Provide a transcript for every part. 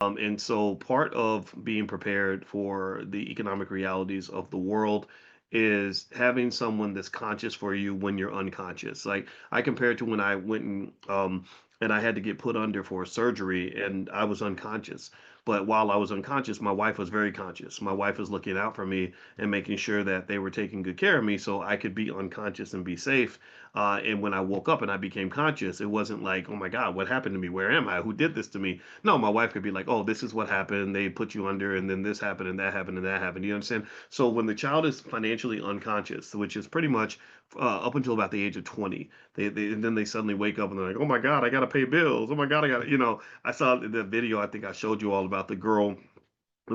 And so part of being prepared for the economic realities of the world is having someone that's conscious for you when you're unconscious. Like I compare it to when I went and I had to get put under for surgery and I was unconscious. But while I was unconscious, my wife was very conscious. My wife was looking out for me and making sure that they were taking good care of me so I could be unconscious and be safe. And when I woke up and I became conscious, it wasn't like, oh my God, what happened to me? Where am I? Who did this to me? No, my wife could be like, "Oh, this is what happened. They put you under, and then this happened, and that happened, and that happened." You understand? So when the child is financially unconscious, which is pretty much up until about the age of 20, and then they suddenly wake up and they're like, "Oh my God, I got to pay bills. Oh my God, I got to," I saw the video. I think I showed you all about the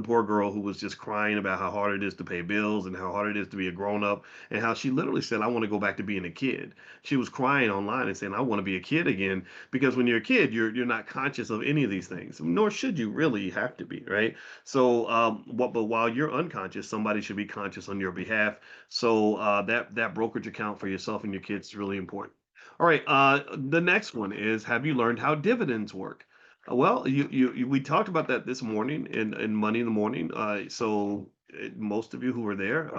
poor girl who was just crying about how hard it is to pay bills and how hard it is to be a grown up and how she literally said, I want to go back to being a kid. She was crying online and saying, I want to be a kid again because when you're a kid, you're not conscious of any of these things, nor should you really have to be, right? So, but while you're unconscious, somebody should be conscious on your behalf. So that brokerage account for yourself and your kids is really important. All right. The next one is, have you learned how dividends work? Well, we talked about that this morning in Money in the Morning. Most of you who were there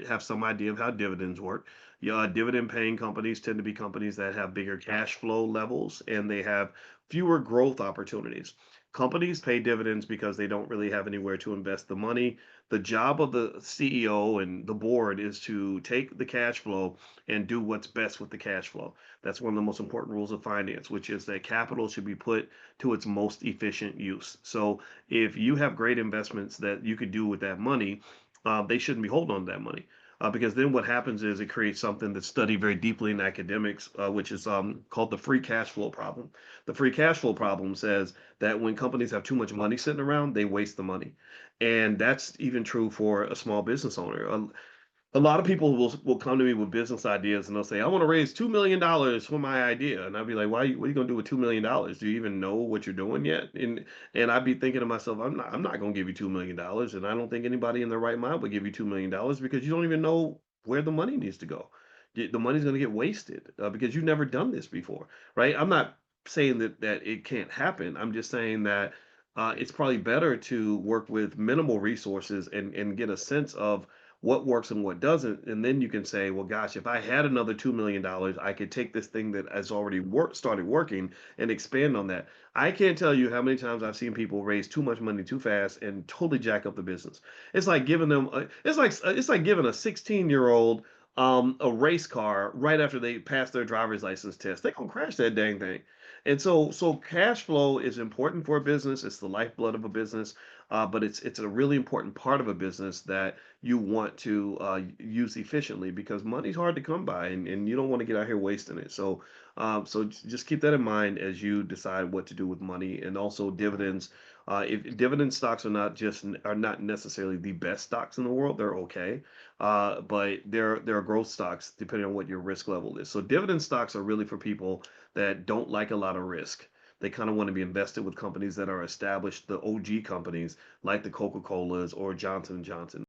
have some idea of how dividends work. Yeah, dividend paying companies tend to be companies that have bigger cash flow levels and they have fewer growth opportunities. Companies pay dividends because they don't really have anywhere to invest the money. The job of the CEO and the board is to take the cash flow and do what's best with the cash flow. That's one of the most important rules of finance, which is that capital should be put to its most efficient use. So if you have great investments that you could do with that money, they shouldn't be holding on to that money. Because then what happens is it creates something that's studied very deeply in academics, which is called the free cash flow problem. The free cash flow problem says that when companies have too much money sitting around, they waste the money. And that's even true for a small business owner. A lot of people will come to me with business ideas and they'll say, I want to raise $2 million for my idea. And I'll be like, what are you gonna do with $2 million? Do you even know what you're doing yet? And I'd be thinking to myself, I'm not gonna give you $2 million. And I don't think anybody in their right mind would give you $2 million because you don't even know where the money needs to go. The money's gonna get wasted because you've never done this before, right? I'm not saying that it can't happen. I'm just saying that it's probably better to work with minimal resources and get a sense of what works and what doesn't. And then you can say, well, gosh, if I had another $2 million, I could take this thing that has already started working and expand on that. I can't tell you how many times I've seen people raise too much money too fast and totally jack up the business. It's like giving them, it's like giving a 16-year-old a race car right after they pass their driver's license test. They're gonna crash that dang thing. And so cash flow is important for a business. It's the lifeblood of a business, but it's a really important part of a business that you want to use efficiently because money's hard to come by and you don't want to get out here wasting it. Just keep that in mind as you decide what to do with money and also dividends. If dividend stocks are not necessarily the best stocks in the world, they're okay, but they're growth stocks depending on what your risk level is. So dividend stocks are really for people that don't like a lot of risk. They kind of want to be invested with companies that are established, the OG companies like the Coca-Colas or Johnson& and Johnson.